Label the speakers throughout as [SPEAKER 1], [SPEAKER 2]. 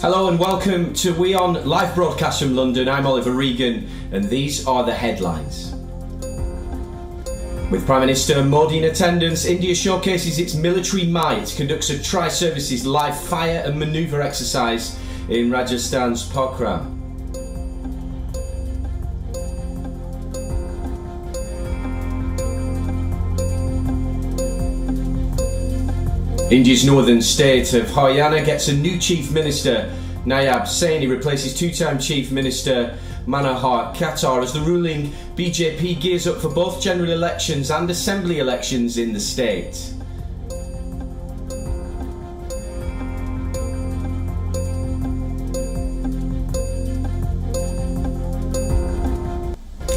[SPEAKER 1] Hello and welcome to WION live broadcast from London. I'm Oliver Regan and these are the headlines. With Prime Minister Modi in attendance, India showcases its military might, conducts a tri-services live fire and manoeuvre exercise in Rajasthan's Pokhran. India's northern state of Haryana gets a new Chief Minister. Nayab Saini replaces two-time Chief Minister Manohar Khattar as the ruling BJP gears up for both general elections and assembly elections in the state.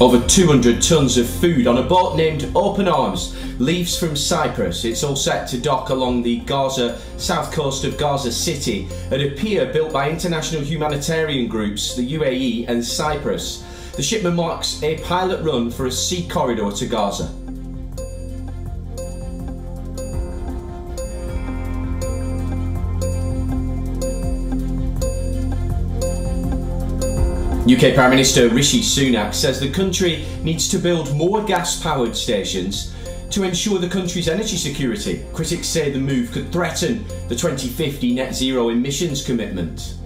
[SPEAKER 1] Over 200 tonnes of food on a boat named Open Arms leaves from Cyprus. It's all set to dock along the Gaza south coast of Gaza City at a pier built by international humanitarian groups, the UAE and Cyprus. The shipment marks a pilot run for a sea corridor to Gaza. UK Prime Minister Rishi Sunak says the country needs to build more gas-powered stations to ensure the country's energy security. Critics say the move could threaten the 2050 net zero emissions commitment.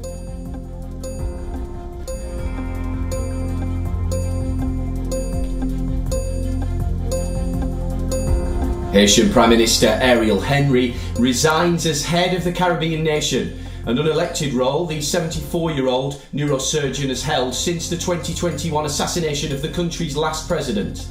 [SPEAKER 1] Haitian Prime Minister Ariel Henry resigns as head of the Caribbean nation. An unelected role the 74-year-old neurosurgeon has held since the 2021 assassination of the country's last president.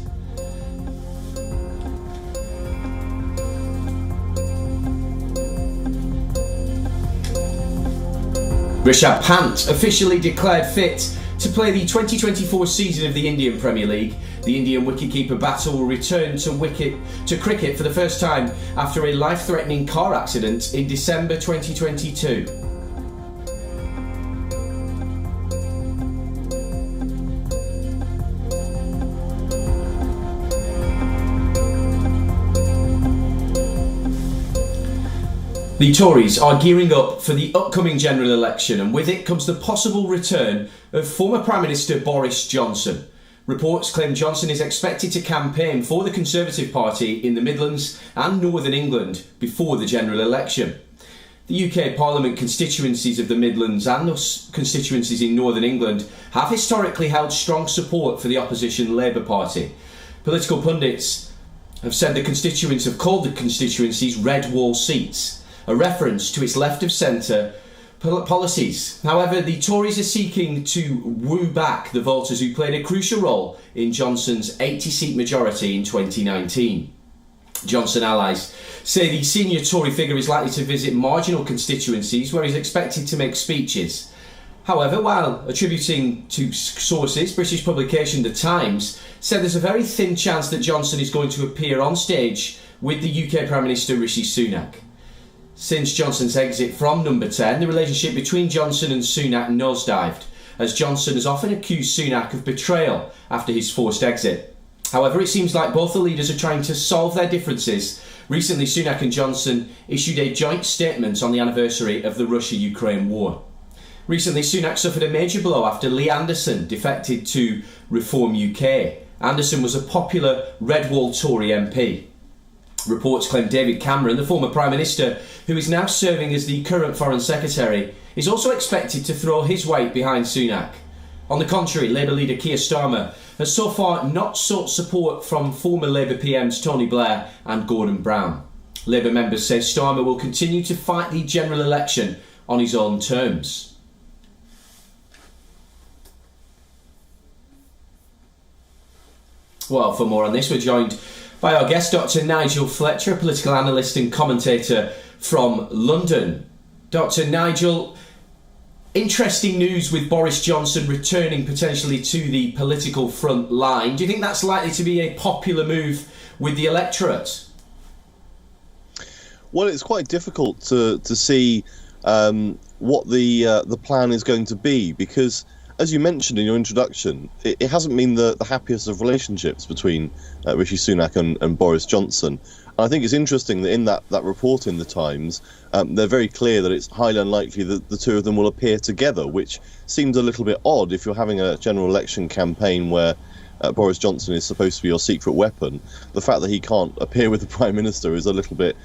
[SPEAKER 1] Rishabh Pant officially declared fit to play the 2024 season of the Indian Premier League. The Indian wicketkeeper batter will return to cricket for the first time after a life-threatening car accident in December 2022. The Tories are gearing up for the upcoming general election, and with it comes the possible return of former Prime Minister Boris Johnson. Reports claim Johnson is expected to campaign for the Conservative Party in the Midlands and Northern England before the general election. The UK Parliament constituencies of the Midlands and those constituencies in Northern England have historically held strong support for the opposition Labour Party. Political pundits have said the constituents have called the constituencies red wall seats, a reference to its left-of-centre policies. However, the Tories are seeking to woo back the voters who played a crucial role in Johnson's 80-seat majority in 2019. Johnson allies say the senior Tory figure is likely to visit marginal constituencies where he's expected to make speeches. However, while attributing to sources, British publication The Times said there's a very thin chance that Johnson is going to appear on stage with the UK Prime Minister Rishi Sunak. Since Johnson's exit from number 10, the relationship between Johnson and Sunak nosedived, as Johnson has often accused Sunak of betrayal after his forced exit. However, it seems like both the leaders are trying to solve their differences. Recently, Sunak and Johnson issued a joint statement on the anniversary of the Russia-Ukraine war. Recently, Sunak suffered a major blow after Lee Anderson defected to Reform UK. Anderson was a popular Red Wall Tory MP. Reports claim David Cameron, the former Prime Minister, who is now serving as the current Foreign Secretary, is also expected to throw his weight behind Sunak. On the contrary, Labour leader Keir Starmer has so far not sought support from former Labour PMs Tony Blair and Gordon Brown. Labour members say Starmer will continue to fight the general election on his own terms. Well, for more on this, we're joined by our guest, Dr. Nigel Fletcher, a political analyst and commentator from London. Dr. Nigel, interesting news with Boris Johnson returning potentially to the political front line. Do you think that's likely to be a popular move with the electorate?
[SPEAKER 2] Well, it's quite difficult to see what the plan is going to be, because, as you mentioned in your introduction, it hasn't been the happiest of relationships between Rishi Sunak and Boris Johnson. And I think it's interesting that in that report in the Times, they're very clear that it's highly unlikely that the two of them will appear together, which seems a little bit odd if you're having a general election campaign where Boris Johnson is supposed to be your secret weapon. The fact that he can't appear with the Prime Minister is a little bit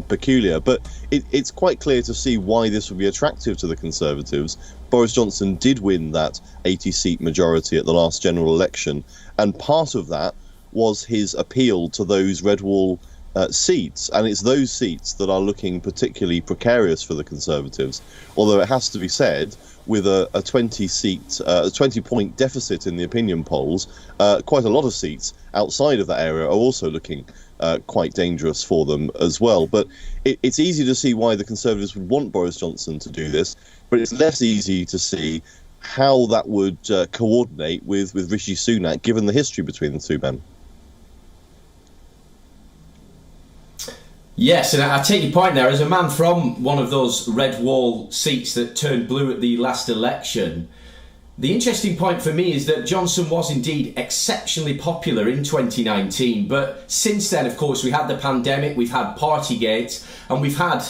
[SPEAKER 2] peculiar, but it's quite clear to see why this would be attractive to the Conservatives. Boris Johnson did win that 80-seat majority at the last general election, and part of that was his appeal to those Red Wall seats, and it's those seats that are looking particularly precarious for the Conservatives, although it has to be said, with a 20-point deficit in the opinion polls, quite a lot of seats outside of that area are also looking quite dangerous for them as well. But it's easy to see why the Conservatives would want Boris Johnson to do this, but it's less easy to see how that would coordinate with Rishi Sunak, given the history between the two men.
[SPEAKER 1] Yes, and I take your point there. As a man from one of those red wall seats that turned blue at the last election, the interesting point for me is that Johnson was indeed exceptionally popular in 2019. But since then, of course, we had the pandemic, we've had Partygate, and we've had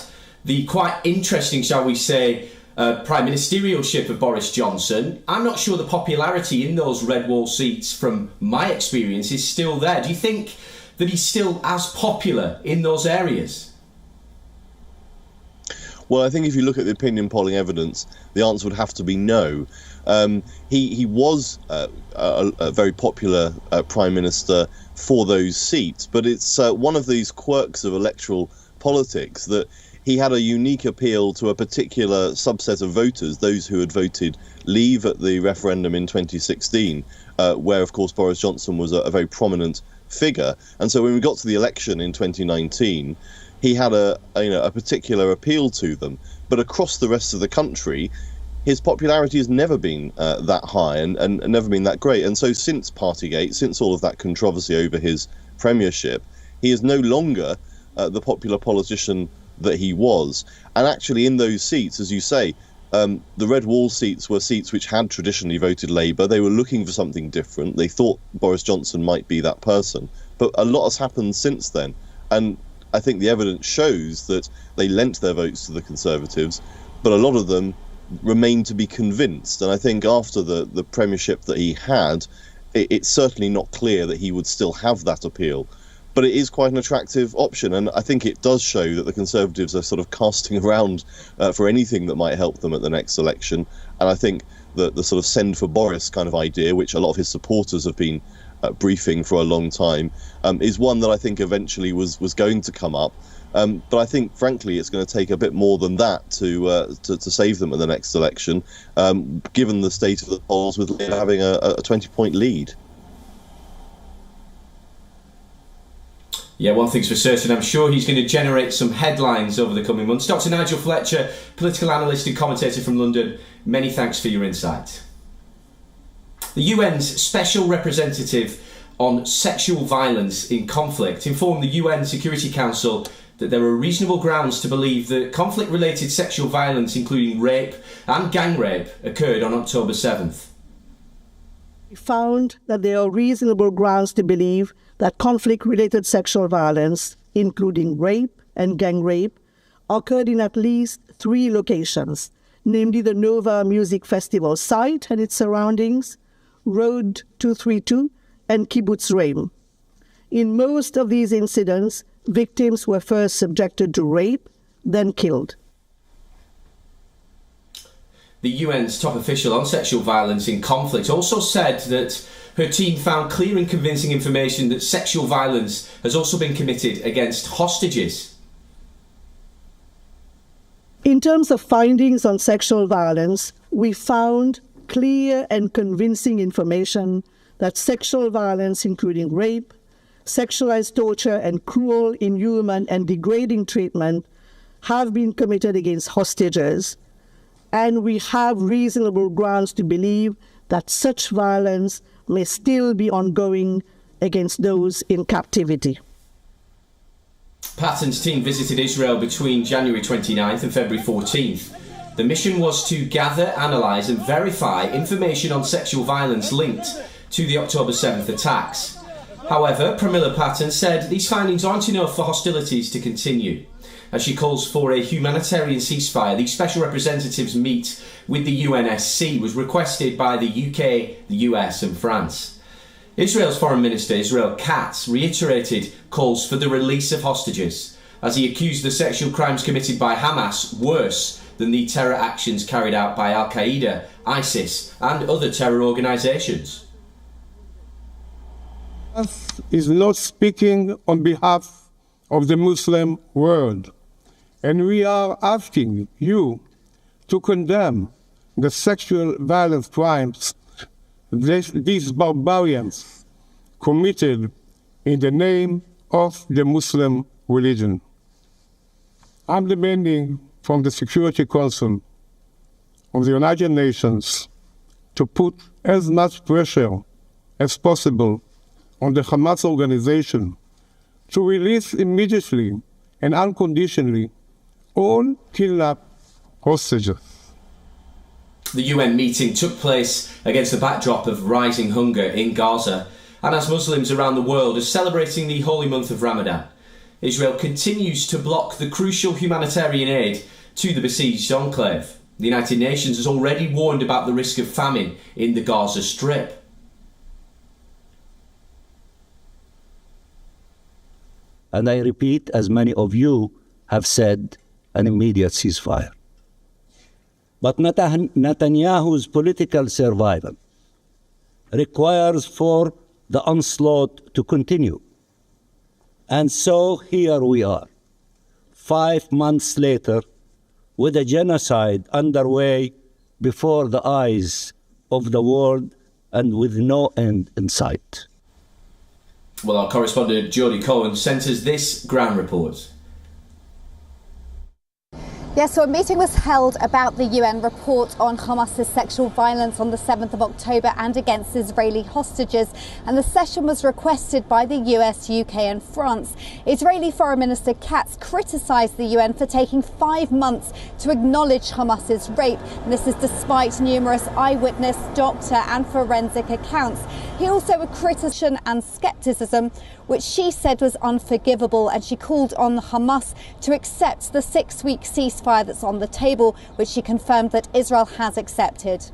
[SPEAKER 1] the quite interesting, shall we say, prime ministerialship of Boris Johnson. I'm not sure the popularity in those red wall seats, from my experience, is still there. Do you think that he's still as popular in those areas?
[SPEAKER 2] Well, I think if you look at the opinion polling evidence, the answer would have to be no. He was a very popular Prime Minister for those seats, but it's one of these quirks of electoral politics that he had a unique appeal to a particular subset of voters, those who had voted Leave at the referendum in 2016, where, of course, Boris Johnson was a very prominent figure. And so when we got to the election in 2019, he had a particular appeal to them. But across the rest of the country, his popularity has never been that high and never been that great. And so since Partygate, since all of that controversy over his premiership, he is no longer the popular politician that he was. And actually in those seats, as you say, the red wall seats were seats which had traditionally voted Labour. They were looking for something different. They thought Boris Johnson might be that person. But a lot has happened since then. And I think the evidence shows that they lent their votes to the Conservatives, but a lot of them remained to be convinced. And I think after the premiership that he had, it's certainly not clear that he would still have that appeal. But it is quite an attractive option, and I think it does show that the Conservatives are sort of casting around for anything that might help them at the next election. And I think that the sort of send for Boris kind of idea, which a lot of his supporters have been briefing for a long time, is one that I think eventually was going to come up. But I think, frankly, it's going to take a bit more than that to save them at the next election, given the state of the polls with Labour having a 20-point lead.
[SPEAKER 1] Yeah, one thing's for certain, I'm sure he's going to generate some headlines over the coming months. Dr. Nigel Fletcher, political analyst and commentator from London, many thanks for your insight. The UN's Special Representative on Sexual Violence in Conflict informed the UN Security Council that there are reasonable grounds to believe that conflict-related sexual violence, including rape and gang rape, occurred on October 7th.
[SPEAKER 3] We found that there are reasonable grounds to believe that conflict-related sexual violence, including rape and gang rape, occurred in at least 3 locations, namely the Nova Music Festival site and its surroundings, Road 232, and Kibbutz Reim. In most of these incidents, victims were first subjected to rape, then killed.
[SPEAKER 1] The UN's top official on sexual violence in conflict also said that her team found clear and convincing information that sexual violence has also been committed against hostages.
[SPEAKER 3] In terms of findings on sexual violence, we found clear and convincing information that sexual violence, including rape, sexualized torture, and cruel, inhuman, and degrading treatment have been committed against hostages, and we have reasonable grounds to believe that such violence may still be ongoing against those in captivity.
[SPEAKER 1] Patton's team visited Israel between January 29th and February 14th. The mission was to gather, analyse and verify information on sexual violence linked to the October 7th attacks. However, Pramila Patton said these findings aren't enough for hostilities to continue. As she calls for a humanitarian ceasefire, the special representatives meet with the UNSC was requested by the UK, the US and France. Israel's Foreign Minister Israel Katz reiterated calls for the release of hostages as he accused the sexual crimes committed by Hamas worse than the terror actions carried out by Al-Qaeda, ISIS and other terror organisations.
[SPEAKER 4] Is not speaking on behalf of the Muslim world, and we are asking you to condemn the sexual violence crimes these barbarians committed in the name of the Muslim religion. I'm demanding from the Security Council of the United Nations to put as much pressure as possible on the Hamas organization to release immediately and unconditionally all kidnapped hostages.
[SPEAKER 1] The UN meeting took place against the backdrop of rising hunger in Gaza and as Muslims around the world are celebrating the holy month of Ramadan. Israel continues to block the crucial humanitarian aid to the besieged enclave. The United Nations has already warned about the risk of famine in the Gaza Strip.
[SPEAKER 5] And I repeat, as many of you have said, an immediate ceasefire. But Netanyahu's political survival requires for the onslaught to continue. And so here we are, 5 months later, with a genocide underway before the eyes of the world and with no end in sight.
[SPEAKER 1] Well, our correspondent Jodie Cohen sent us this ground report.
[SPEAKER 6] Yes, so a meeting was held about the UN report on Hamas's sexual violence on the 7th of October and against Israeli hostages. And the session was requested by the US, UK and France. Israeli Foreign Minister Katz criticised the UN for taking 5 months to acknowledge Hamas's rape. And this is despite numerous eyewitness, doctor and forensic accounts. He also criticised and scepticism, which she said was unforgivable, and she called on Hamas to accept the 6-week ceasefire that's on the table, which she confirmed that Israel has accepted.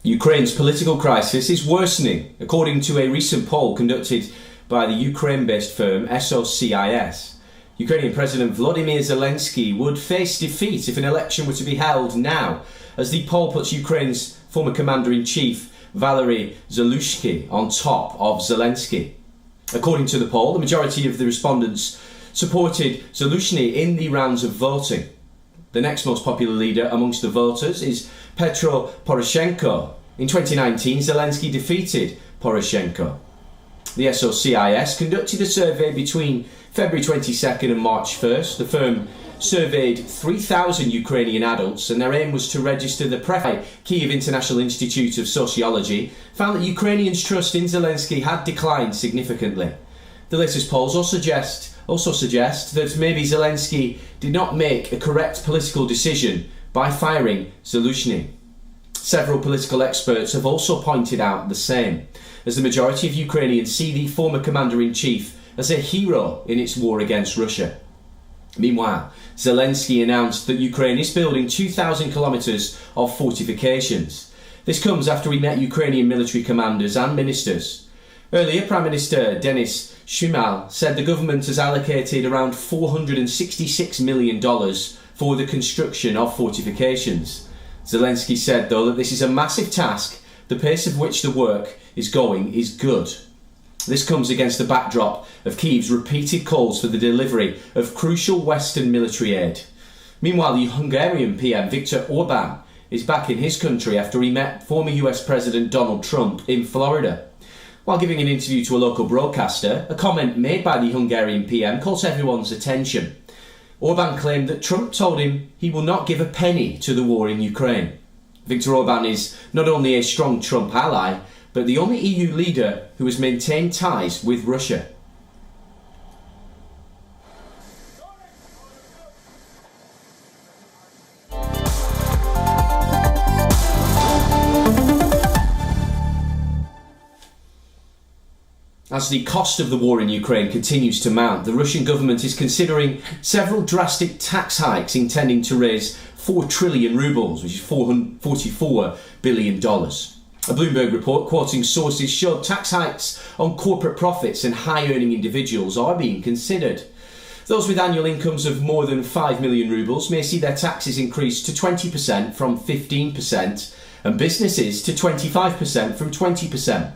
[SPEAKER 1] Ukraine's political crisis is worsening, according to a recent poll conducted by the Ukraine-based firm SOCIS. Ukrainian President Volodymyr Zelensky would face defeat if an election were to be held now, as the poll puts Ukraine's former commander-in-chief Valery Zelensky on top of Zelensky. According to the poll, the majority of the respondents supported Zelensky in the rounds of voting. The next most popular leader amongst the voters is Petro Poroshenko. In 2019, Zelensky defeated Poroshenko. The SOCIS conducted a survey between February 22nd and March 1st. The firm surveyed 3,000 Ukrainian adults, and their aim was to register the Kyiv International Institute of Sociology found that Ukrainians' trust in Zelensky had declined significantly. The latest polls also suggest also suggest that maybe Zelensky did not make a correct political decision by firing Zaluzhny. Several political experts have also pointed out the same, as the majority of Ukrainians see the former commander-in-chief as a hero in its war against Russia. Meanwhile, Zelensky announced that Ukraine is building 2,000 kilometres of fortifications. This comes after he met Ukrainian military commanders and ministers. Earlier, Prime Minister Denis Shmyhal said the government has allocated around $466 million for the construction of fortifications. Zelensky said, though, that this is a massive task, the pace of which the work is going is good. This comes against the backdrop of Kyiv's repeated calls for the delivery of crucial Western military aid. Meanwhile, the Hungarian PM Viktor Orban is back in his country after he met former US President Donald Trump in Florida. While giving an interview to a local broadcaster, a comment made by the Hungarian PM caught everyone's attention. Orban claimed that Trump told him he will not give a penny to the war in Ukraine. Viktor Orban is not only a strong Trump ally, but the only EU leader who has maintained ties with Russia. As the cost of the war in Ukraine continues to mount, the Russian government is considering several drastic tax hikes intending to raise 4 trillion rubles, which is $44 billion. A Bloomberg report quoting sources showed tax hikes on corporate profits and high-earning individuals are being considered. Those with annual incomes of more than 5 million rubles may see their taxes increase to 20% from 15%, and businesses to 25% from 20%.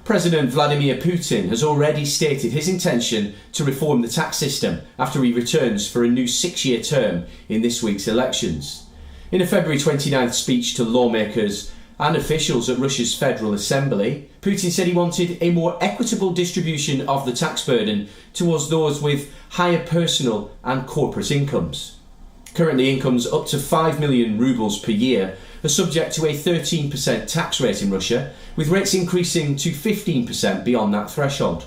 [SPEAKER 1] President Vladimir Putin has already stated his intention to reform the tax system after he returns for a new 6-year term in this week's elections. In a February 29th speech to lawmakers and officials at Russia's Federal Assembly, Putin said he wanted a more equitable distribution of the tax burden towards those with higher personal and corporate incomes. Currently, incomes up to 5 million rubles per year are subject to a 13% tax rate in Russia, with rates increasing to 15% beyond that threshold.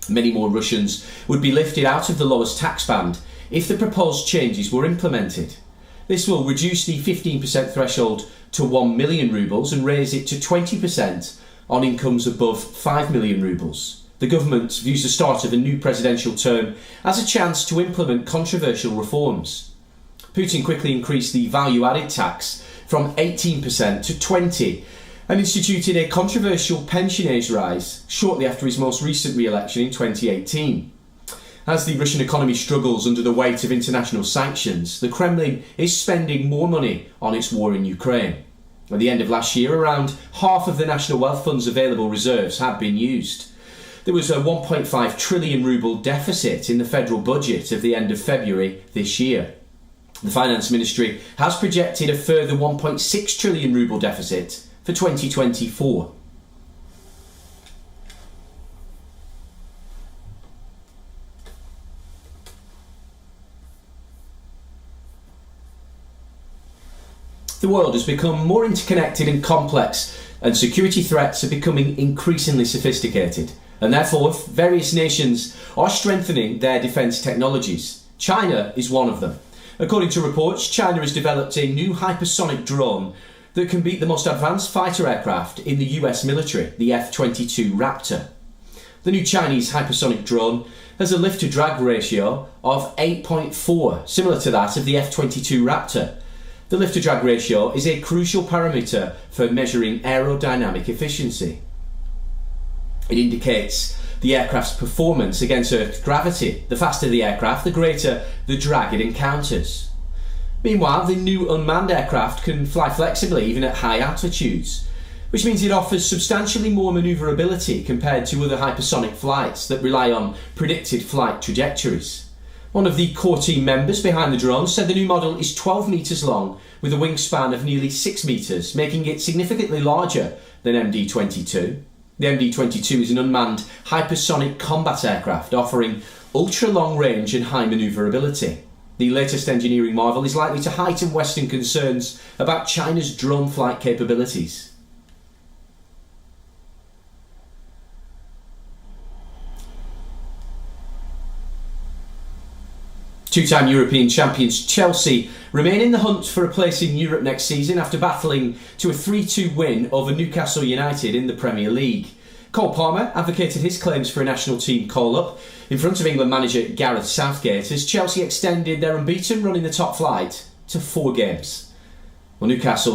[SPEAKER 1] Many more Russians would be lifted out of the lowest tax band if the proposed changes were implemented. This will reduce the 15% threshold to 1 million rubles and raise it to 20% on incomes above 5 million rubles. The government views the start of a new presidential term as a chance to implement controversial reforms. Putin quickly increased the value-added tax from 18% to 20% and instituted a controversial pension age rise shortly after his most recent re-election in 2018. As the Russian economy struggles under the weight of international sanctions, the Kremlin is spending more money on its war in Ukraine. At the end of last year, around half of the National Wealth Fund's available reserves had been used. There was a 1.5 trillion ruble deficit in the federal budget at the end of February this year. The Finance Ministry has projected a further 1.6 trillion ruble deficit for 2024. The world has become more interconnected and complex, and security threats are becoming increasingly sophisticated, and therefore various nations are strengthening their defence technologies. China is one of them. According to reports, China has developed a new hypersonic drone that can beat the most advanced fighter aircraft in the US military, the F-22 Raptor. The new Chinese hypersonic drone has a lift-to-drag ratio of 8.4, similar to that of the F-22 Raptor. The lift-to-drag ratio is a crucial parameter for measuring aerodynamic efficiency. It indicates the aircraft's performance against Earth's gravity. The faster the aircraft, the greater the drag it encounters. Meanwhile, the new unmanned aircraft can fly flexibly even at high altitudes, which means it offers substantially more manoeuvrability compared to other hypersonic flights that rely on predicted flight trajectories. One of the core team members behind the drone said the new model is 12 metres long with a wingspan of nearly 6 metres, making it significantly larger than MD-22. The MD-22 is an unmanned hypersonic combat aircraft offering ultra-long range and high manoeuvrability. The latest engineering marvel is likely to heighten Western concerns about China's drone flight capabilities. Two-time European champions Chelsea remain in the hunt for a place in Europe next season after battling to a 3-2 win over Newcastle United in the Premier League. Cole Palmer advocated his claims for a national team call-up in front of England manager Gareth Southgate as Chelsea extended their unbeaten run in the top flight to 4 games. Well, Newcastle